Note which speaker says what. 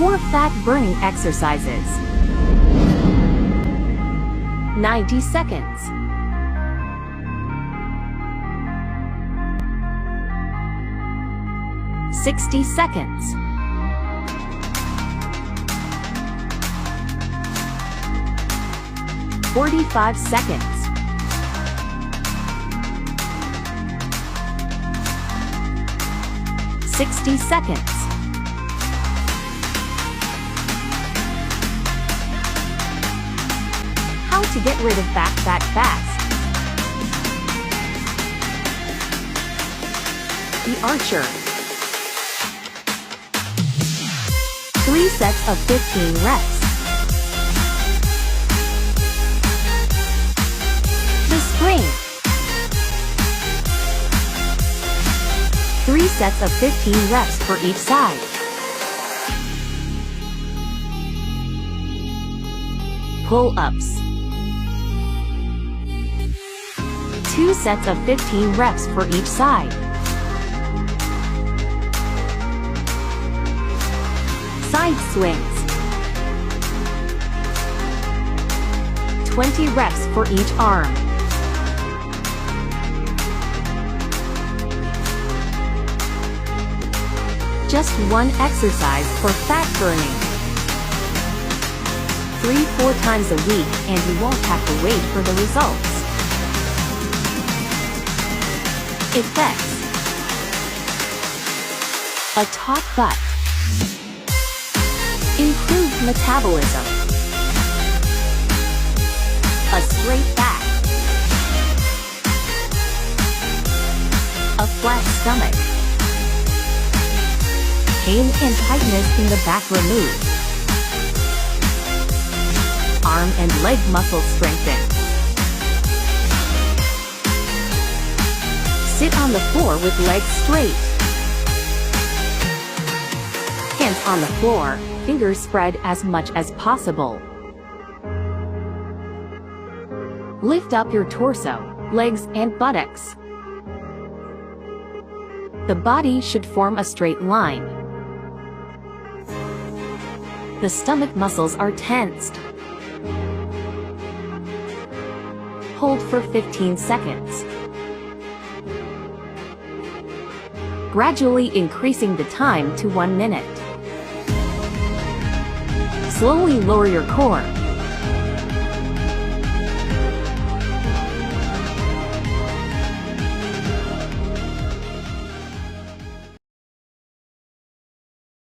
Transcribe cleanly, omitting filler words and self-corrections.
Speaker 1: 4 fat-burning exercises. 90 seconds. 60 seconds. 45 seconds. 60 seconds. How to get rid of back fat fast. The Archer. 3 sets of 15 reps. The Spring. 3 sets of 15 reps for each side. Pull-ups. 2 sets of 15 reps for each side. Side swings. 20 reps for each arm. Just one exercise for fat burning. 3-4 times a week and you won't have to wait for the results. Effects. A taut butt. Improved metabolism. A straight back. A flat stomach. Pain and tightness in the back removed. Arm and leg muscles strengthened. Sit on the floor with legs straight. Hands on the floor, fingers spread as much as possible. Lift up your torso, legs and buttocks. The body should form a straight line. The stomach muscles are tensed. Hold for 15 seconds. Gradually increasing the time to 1 minute. Slowly lower your core.